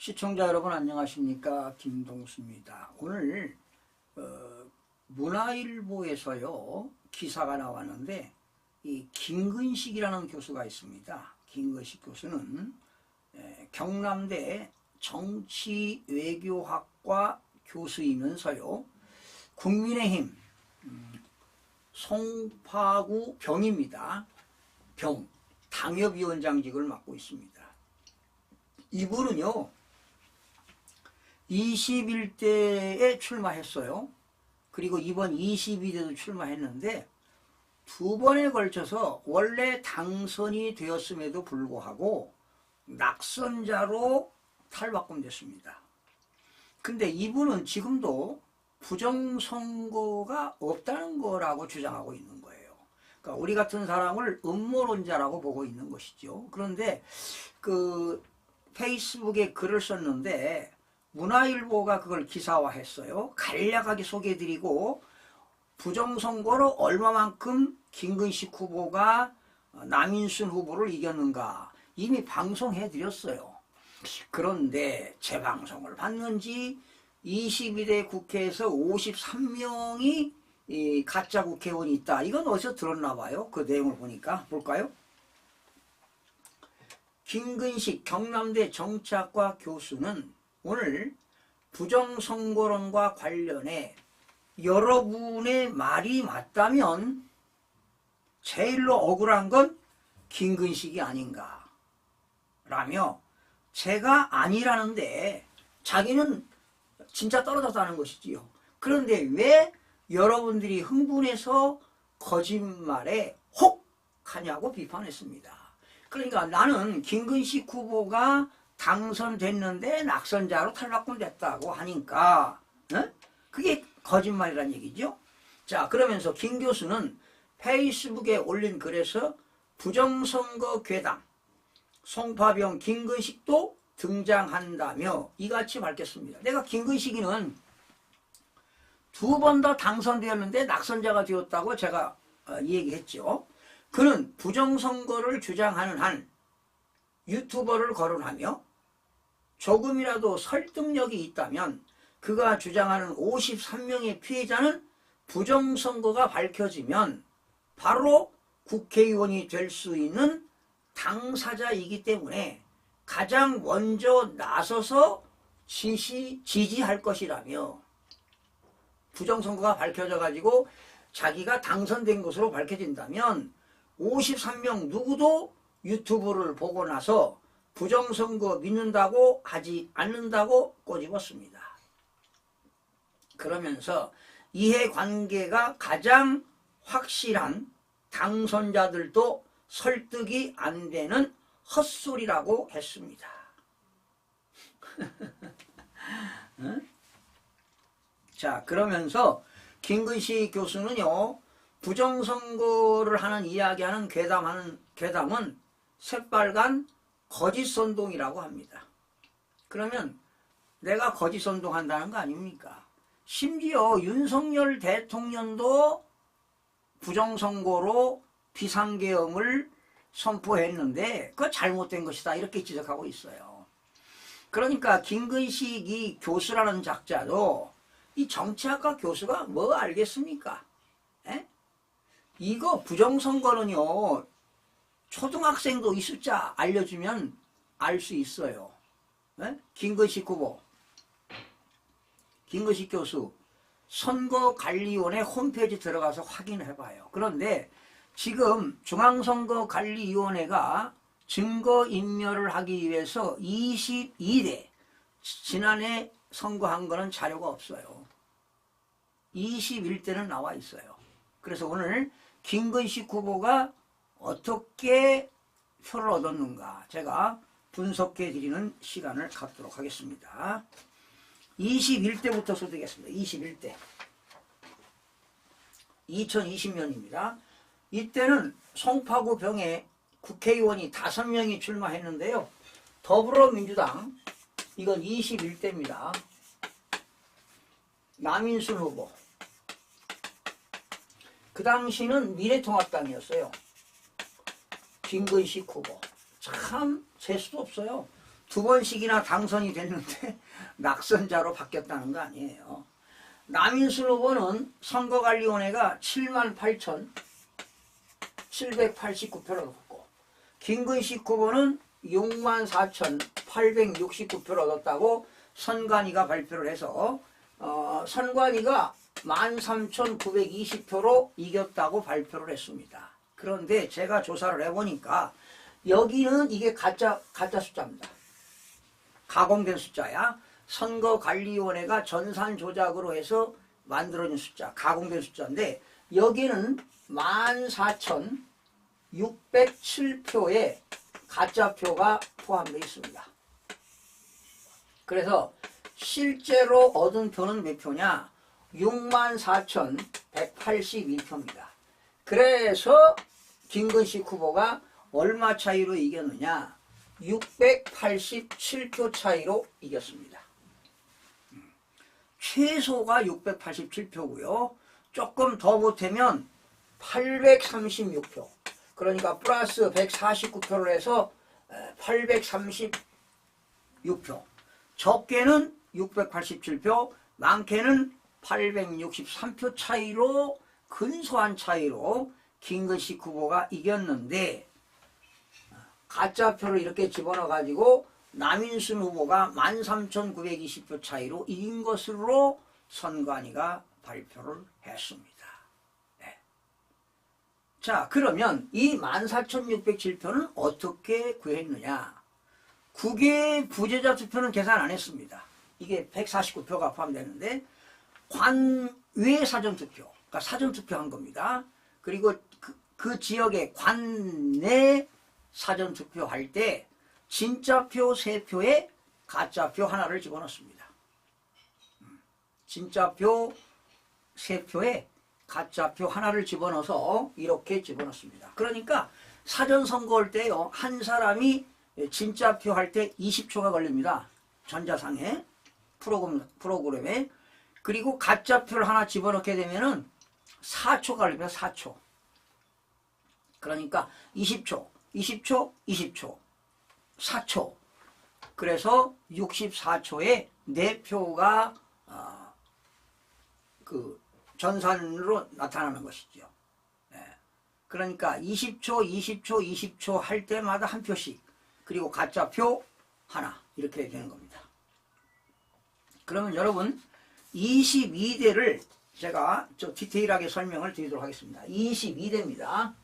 시청자 여러분 안녕하십니까, 김동수입니다. 오늘 문화일보에서요 기사가 나왔는데, 이 김근식이라는 교수가 있습니다. 김근식 교수는 경남대 정치외교학과 교수이면서요 국민의힘 송파구 병입니다. 병 당협위원장직을 맡고 있습니다. 이분은요 21대에 출마했어요. 그리고 이번 22대도 출마했는데 두 번에 걸쳐서 원래 당선이 되었음에도 불구하고 낙선자로 탈바꿈됐습니다. 근데 이분은 지금도 부정선거가 없다는 거라고 주장하고 있는 거예요. 그러니까 우리 같은 사람을 음모론자라고 보고 있는 것이죠. 그런데 페이스북에 글을 썼는데 문화일보가 그걸 기사화했어요. 간략하게 소개해드리고 부정선거로 얼마만큼 김근식 후보가 남인순 후보를 이겼는가 이미 방송해드렸어요. 그런데 재방송을 받는지 22대 국회에서 53명이 가짜 국회의원이 있다. 이건 어디서 들었나 봐요. 그 내용을 보니까. 볼까요? 김근식 경남대 정치학과 교수는 오늘 부정선거론과 관련해 여러분의 말이 맞다면 제일로 억울한 건 김근식이 아닌가 라며, 제가 아니라는데 자기는 진짜 떨어졌다는 것이지요. 그런데 왜 여러분들이 흥분해서 거짓말에 혹 하냐고 비판했습니다. 그러니까 나는 김근식 후보가 당선됐는데 낙선자로 탈바꿈됐다고 하니까 그게 거짓말이란 얘기죠. 자, 그러면서 김 교수는 페이스북에 올린 글에서 부정선거 괴담 송파병 김근식도 등장한다며 이같이 밝혔습니다. 내가 김근식이는 두 번 더 당선되었는데 낙선자가 되었다고 제가 얘기했죠. 그는 부정선거를 주장하는 한 유튜버를 거론하며 조금이라도 설득력이 있다면 그가 주장하는 53명의 피해자는 부정선거가 밝혀지면 바로 국회의원이 될 수 있는 당사자이기 때문에 가장 먼저 나서서 지지할 것이라며, 부정선거가 밝혀져 가지고 자기가 당선된 것으로 밝혀진다면 53명 누구도 유튜브를 보고 나서 부정선거 믿는다고 하지 않는다고 꼬집었습니다. 그러면서 이해관계가 가장 확실한 당선자들도 설득이 안 되는 헛소리라고 했습니다. 자, 그러면서 김근식 교수는요 부정선거를 이야기하는 괴담은 새빨간 거짓선동이라고 합니다. 그러면 내가 거짓선동한다는 거 아닙니까? 심지어 윤석열 대통령도 부정선거로 비상계엄을 선포했는데 그거 잘못된 것이다 이렇게 지적하고 있어요. 그러니까 김근식 이 교수라는 작자도 이 정치학과 교수가 뭐 알겠습니까? 에? 이거 부정선거는요 초등학생도 이 숫자 알려주면 알 수 있어요. 에? 김근식 후보, 김근식 교수 선거관리위원회 홈페이지 들어가서 확인해봐요. 그런데 지금 중앙선거관리위원회가 증거인멸을 하기 위해서 22대 지난해 선거한 거는 자료가 없어요. 21대는 나와 있어요. 그래서 오늘 김근식 후보가 어떻게 표를 얻었는가 제가 분석해 드리는 시간을 갖도록 하겠습니다. 21대부터 소개하겠습니다. 21대 2020년입니다. 이때는 송파구 병에 국회의원이 5명이 출마했는데요. 더불어민주당 이건 21대입니다. 남인순 후보, 그 당시는 미래통합당이었어요. 김근식 후보, 참 재수도 없어요. 두 번씩이나 당선이 됐는데 낙선자로 바뀌었다는 거 아니에요. 남인순 후보는 선거관리위원회가 78,789표를 얻었고, 김근식 후보는 64,869표를 얻었다고 선관위가 발표를 해서 선관위가 13,920표로 이겼다고 발표를 했습니다. 그런데 제가 조사를 해보니까 여기는 이게 가짜 숫자입니다. 가공된 숫자야. 선거관리위원회가 전산 조작으로 해서 만들어진 숫자, 가공된 숫자인데 여기는 14,607표의 가짜표가 포함되어 있습니다. 그래서 실제로 얻은 표는 몇 표냐? 64,182표입니다. 그래서 김근식 후보가 얼마 차이로 이겼느냐? 687표 차이로 이겼습니다. 최소가 687표고요. 조금 더 보태면 836표. 그러니까 플러스 149표를 해서 836표. 적게는 687표, 많게는 863표 차이로, 근소한 차이로 김근식 후보가 이겼는데, 가짜표를 이렇게 집어넣어 가지고 남인순 후보가 13,920표 차이로 이긴 것으로 선관위가 발표를 했습니다. 네. 자, 그러면 이 14,607표는 어떻게 구했느냐? 국외 부재자 투표는 계산 안 했습니다. 이게 149표가 포함되는데 관외 사전투표, 그러니까 사전투표 한 겁니다. 그리고 그 지역의 관내 사전투표 할 때 진짜표 3표에 가짜표 하나를 집어넣습니다. 진짜표 3표에 가짜표 하나를 집어넣어서 이렇게 집어넣습니다. 그러니까 사전선거할 때요, 한 사람이 진짜표 할 때 20초가 걸립니다. 전자상에, 프로그램에. 그리고 가짜표를 하나 집어넣게 되면은 4초가 걸립니다. 4초. 그러니까 20초, 20초, 4초. 그래서 64초에 4표가 그 전산으로 나타나는 것이죠. 네. 그러니까 20초 할 때마다 한 표씩, 그리고 가짜표 하나, 이렇게 되는 겁니다. 그러면 여러분 22대를 제가 좀 디테일하게 설명을 드리도록 하겠습니다. 22대입니다.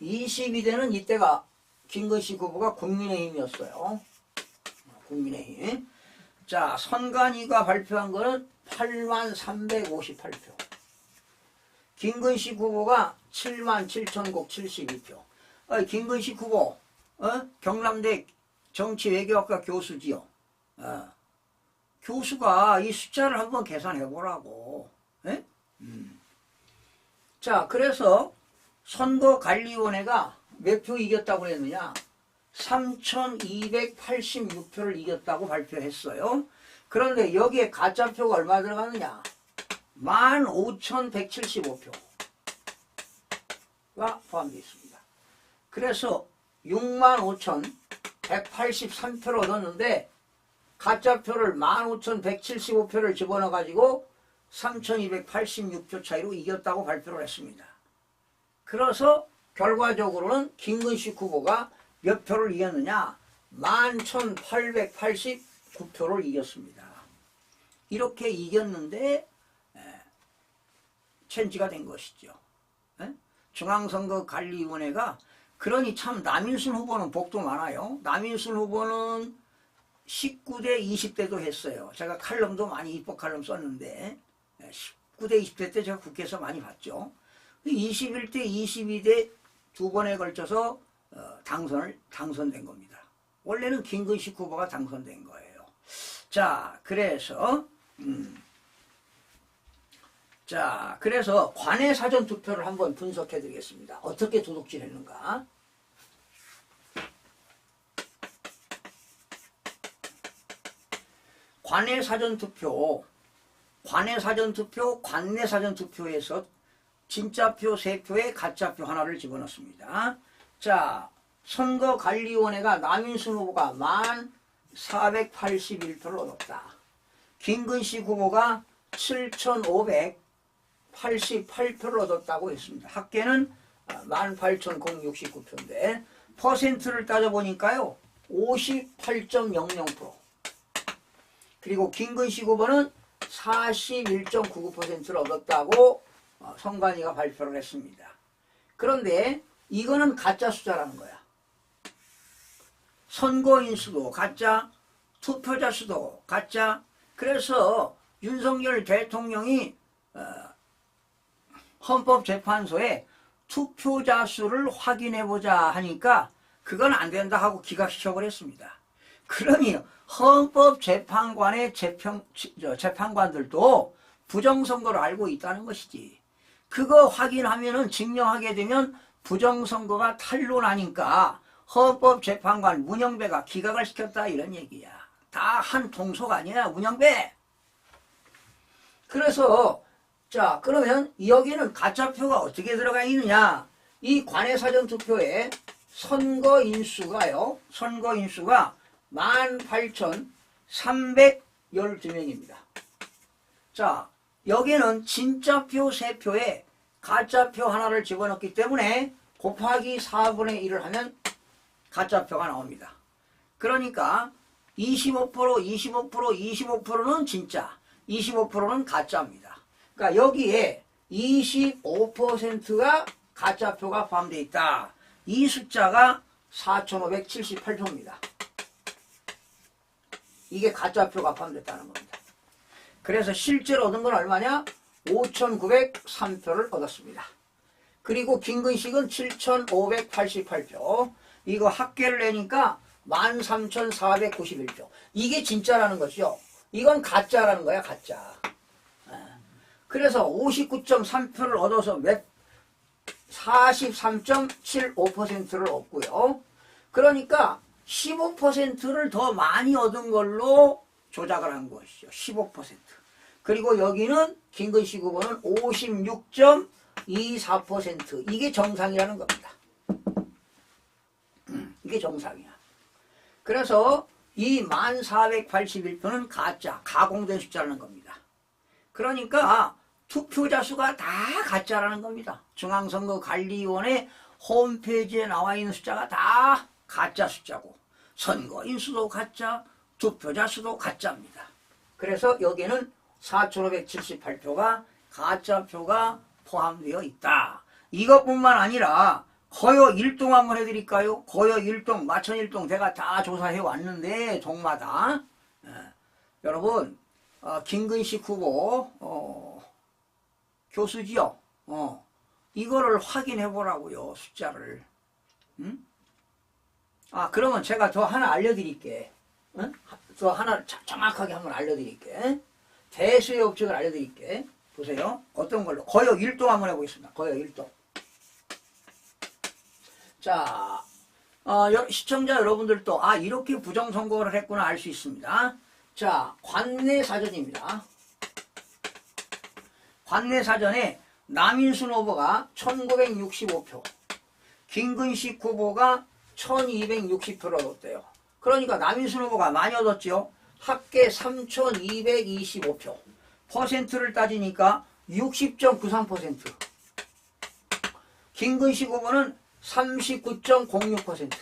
22대는 이때가 김근식 후보가 국민의힘이었어요. 국민의힘. 자, 선관위가 발표한 거는 87,358표. 김근식 후보가 77,072표. 김근식 후보, 경남대 정치외교학과 교수지요. 교수가 이 숫자를 한번 계산해 보라고. 자, 그래서 선거관리위원회가 몇 표 이겼다고 그랬느냐? 3,286표를 이겼다고 발표했어요. 그런데 여기에 가짜표가 얼마 들어가느냐? 15,175표가 포함되어 있습니다. 그래서 65,183표를 얻었는데 가짜표를 15,175표를 집어넣어 가지고 3,286표 차이로 이겼다고 발표를 했습니다. 그래서 결과적으로는 김근식 후보가 몇 표를 이겼느냐? 11,889표를 이겼습니다. 이렇게 이겼는데 체인지가 된 것이죠. 중앙선거관리위원회가, 그러니 참 남인순 후보는 복도 많아요. 남인순 후보는 19대 20대도 했어요. 제가 칼럼도 많이 입법 칼럼 썼는데 19대 20대 때 제가 국회에서 많이 봤죠. 21대 22대 두 번에 걸쳐서 당선된 겁니다. 원래는 김근식 후보가 당선된 거예요. 자, 그래서 관외 사전 투표를 한번 분석해 드리겠습니다. 어떻게 도둑질했는가? 관외 사전 투표 관내 사전투표, 관내 사전투표에서 진짜표 3표에 가짜표 하나를 집어넣습니다. 자, 선거관리위원회가 남인순 후보가 1481표를 얻었다. 김근식 후보가 7588표를 얻었다고 했습니다. 합계는 18069표인데 퍼센트를 따져보니까요 58.00%. 그리고 김근식 후보는 41.99%를 얻었다고 선관위가 발표를 했습니다. 그런데 이거는 가짜 숫자라는 거야. 선거인 수도 가짜, 투표자 수도 가짜. 그래서 윤석열 대통령이 헌법재판소에 투표자 수를 확인해보자 하니까 그건 안 된다 하고 기각시켜버렸습니다. 그러니 헌법재판관의 재판관들도 부정선거를 알고 있다는 것이지. 그거 확인하면은 증명하게 되면 부정선거가 탄로나니까 헌법재판관 문영배가 기각을 시켰다 이런 얘기야. 다 한 통속 아니야 문영배. 그래서 자 그러면 여기는 가짜표가 어떻게 들어가 있느냐. 이 관내 사전투표에 선거인수가요. 선거인수가 18,312명입니다. 자 여기는 진짜표 3표에 가짜표 하나를 집어넣기 때문에 곱하기 4분의 1을 하면 가짜표가 나옵니다. 그러니까 25%, 25%, 25%는 진짜, 25%는 가짜입니다. 그러니까 여기에 25%가 가짜표가 포함되어 있다. 이 숫자가 4,578표입니다. 이게 가짜표가 포함됐다는 겁니다. 그래서 실제로 얻은 건 얼마냐? 5,903표를 얻었습니다. 그리고 김근식은 7,588표. 이거 합계를 내니까 13,491표. 이게 진짜라는 것이죠. 이건 가짜라는 거야, 가짜. 그래서 59.3표를 얻어서 43.75%를 얻고요. 그러니까 15%를 더 많이 얻은 걸로 조작을 한 것이죠. 15%. 그리고 여기는 김근식 후보는 56.24%. 이게 정상이라는 겁니다. 이게 정상이야. 그래서 이 1481표는 가짜, 가공된 숫자라는 겁니다. 그러니까 투표자 수가 다 가짜라는 겁니다. 중앙선거관리위원회 홈페이지에 나와 있는 숫자가 다 가짜 숫자고 선거인 수도 가짜, 투표자 수도 가짜입니다. 그래서 여기는 4,578표가 가짜표가 포함되어 있다. 이것뿐만 아니라 거여 일동 한번 해드릴까요? 거여 일동, 마천 일동 제가 다 조사해 왔는데 동마다 여러분 김근식 후보 교수지요. 이거를 확인해 보라고요. 숫자를. 그러면 제가 더 하나 알려드릴게. 더 하나 정확하게 한번 알려드릴게. 대수의 법칙을 알려드릴게. 보세요. 어떤 걸로? 거여 일동 한번 해보겠습니다. 거여 일동. 자, 시청자 여러분들도 이렇게 부정선거를 했구나 알 수 있습니다. 자, 관내 사전입니다. 관내 사전에 남인순 후보가 1965표, 김근식 후보가 1260표를 얻었대요. 그러니까 남인순 후보가 많이 얻었죠. 합계 3225표. 퍼센트를 따지니까 60.93%. 김근식 후보는 39.06%.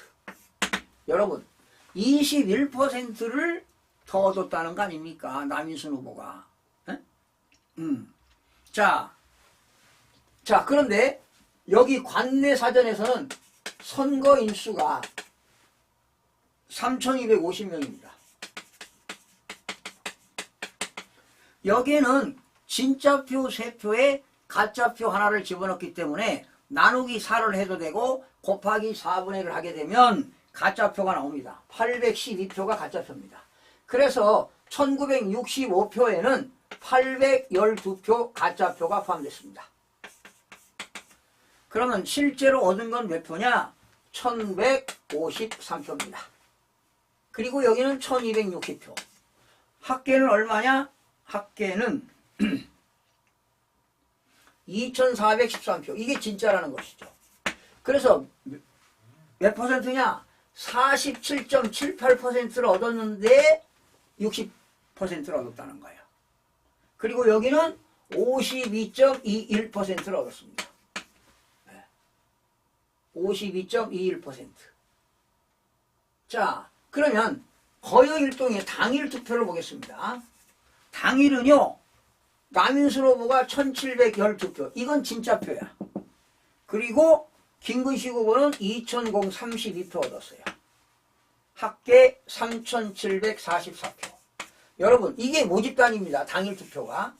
여러분 21%를 더 얻었다는 거 아닙니까? 남인순 후보가. 자, 그런데 여기 관내 사전에서는 선거인수가 3,250명입니다. 여기에는 진짜표 3표에 가짜표 하나를 집어넣기 때문에 나누기 4를 해도 되고 곱하기 4분의 1을 하게 되면 가짜표가 나옵니다. 812표가 가짜표입니다. 그래서 1965표에는 812표 가짜표가 포함됐습니다. 그러면 실제로 얻은 건 몇 표냐? 1153표입니다. 그리고 여기는 1260표. 합계는 얼마냐? 합계는 2413표. 이게 진짜라는 것이죠. 그래서 몇 퍼센트냐? 47.78%를 얻었는데 60%를 얻었다는 거예요. 그리고 여기는 52.21%를 얻었습니다. 52.21%. 자, 그러면 거여일동의 당일 투표를 보겠습니다. 당일은요, 남인순 후보가 1712표. 이건 진짜 표야. 그리고 김근식 후보는 2032표 얻었어요. 합계 3744표. 여러분, 이게 모집단입니다. 당일 투표가.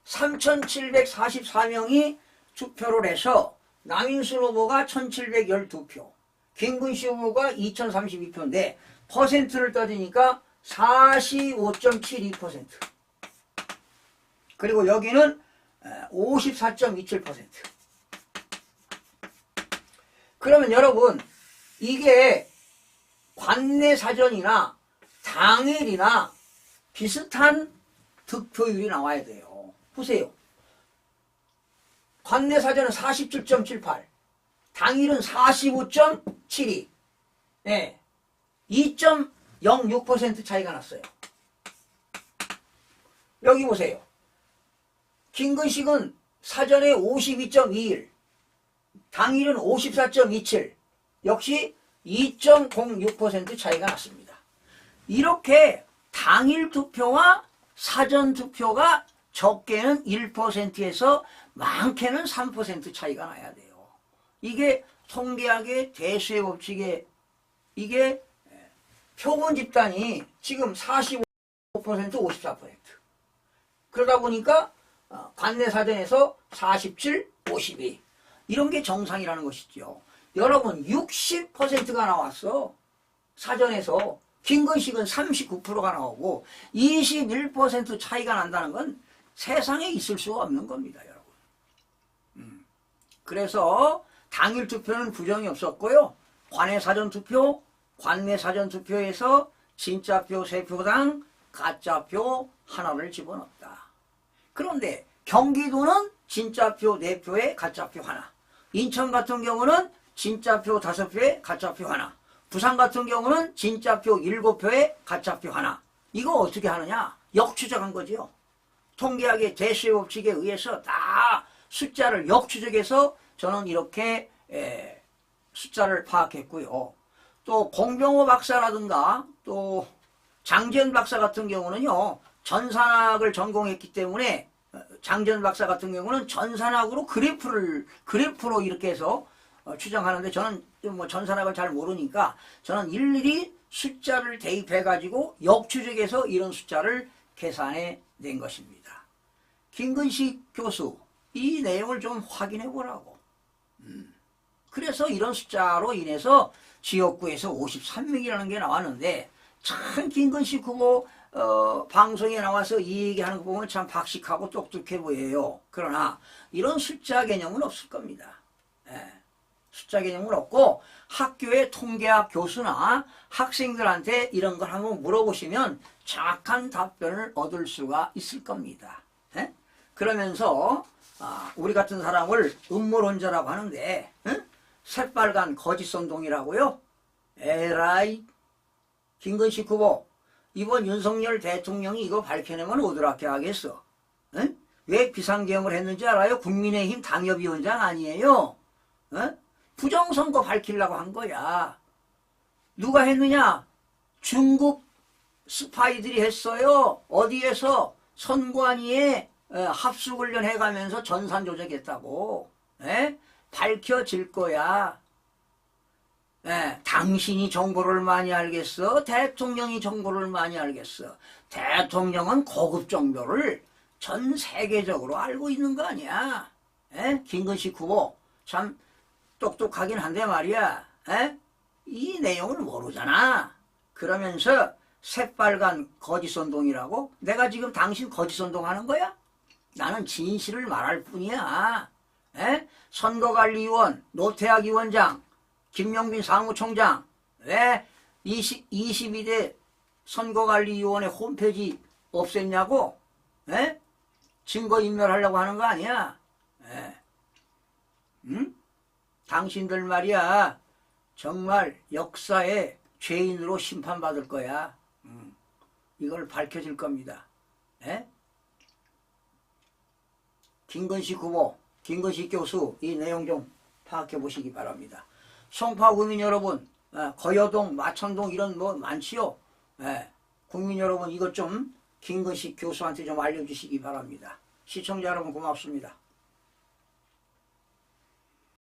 3744명이 투표를 해서 남인순 후보가 1712표, 김근식 후보가 2032표인데 퍼센트를 따지니까 45.72%. 그리고 여기는 54.27%. 그러면 여러분, 이게 관내 사전이나 당일이나 비슷한 득표율이 나와야 돼요. 보세요. 관내 사전은 47.78, 당일은 45.72, 2.06% 차이가 났어요. 여기 보세요. 김근식은 사전에 52.21, 당일은 54.27, 역시 2.06% 차이가 났습니다. 이렇게 당일 투표와 사전 투표가 적게는 1%에서 많게는 3% 차이가 나야 돼요. 이게 통계학의 대수의 법칙에 이게 표본 집단이 지금 45% 54%. 그러다 보니까 관내 사전에서 47, 52 이런 게 정상이라는 것이죠. 여러분 60%가 나왔어. 사전에서. 김근식은 39%가 나오고 21% 차이가 난다는 건 세상에 있을 수가 없는 겁니다, 여러분. 그래서 당일 투표는 부정이 없었고요. 관내 사전 투표, 관내 사전 투표에서 진짜표 3표당 가짜표 하나를 집어넣었다. 그런데 경기도는 진짜표 4표에 가짜표 하나, 인천 같은 경우는 진짜표 5표에 가짜표 하나, 부산 같은 경우는 진짜표 7표에 가짜표 하나. 이거 어떻게 하느냐? 역추적한 거죠. 통계학의 대수의 법칙에 의해서 다 숫자를 역추적해서 저는 이렇게 숫자를 파악했고요. 또 공병호 박사라든가 또 장지현 박사 같은 경우는요, 전산학을 전공했기 때문에 장지현 박사 같은 경우는 전산학으로 그래프로 이렇게 해서 추정하는데 저는 뭐 전산학을 잘 모르니까 저는 일일이 숫자를 대입해 가지고 역추적해서 이런 숫자를 계산해 낸 것입니다. 김근식 교수 이 내용을 좀 확인해 보라고. 그래서 이런 숫자로 인해서 지역구에서 53명이라는 게 나왔는데 참 김근식 후보 방송에 나와서 이 얘기하는 거 보면 참 박식하고 똑똑해 보여요. 그러나 이런 숫자 개념은 없을 겁니다. 숫자 개념은 없고 학교의 통계학 교수나 학생들한테 이런 걸 한번 물어보시면 정확한 답변을 얻을 수가 있을 겁니다. 그러면서 우리 같은 사람을 음모론자라고 하는데 새빨간 거짓선동이라고요? 에라이 김근식 후보 이번 윤석열 대통령이 이거 밝혀내면 어떻게 하겠어? 왜 비상계엄을 했는지 알아요? 국민의힘 당협위원장 아니에요? 부정선거 밝히려고 한 거야. 누가 했느냐? 중국 스파이들이 했어요. 어디에서? 선관위에 합숙훈련 해가면서 전산 조작했다고. 밝혀질 거야. 당신이 정보를 많이 알겠어? 대통령이 정보를 많이 알겠어? 대통령은 고급 정보를 전 세계적으로 알고 있는 거 아니야? 김근식 후보 참 똑똑하긴 한데 말이야. 이 내용을 모르잖아. 그러면서 새빨간 거짓선동이라고? 내가 지금 당신 거짓선동하는 거야? 나는 진실을 말할 뿐이야. 선거관리위원, 노태학 위원장, 김용빈 사무총장 왜 22대 선거관리위원회 홈페이지 없앴냐고? 증거인멸하려고 하는 거 아니야. 예. 응? 당신들 말이야 정말 역사의 죄인으로 심판받을 거야. 이걸 밝혀질 겁니다. 예? 김건식 후보, 김건식 교수 이 내용 좀 파악해 보시기 바랍니다. 송파 구민 여러분, 거여동, 마천동 이런 뭐 많지요. 예. 국민 여러분 이것 좀 김건식 교수한테 좀 알려주시기 바랍니다. 시청자 여러분 고맙습니다.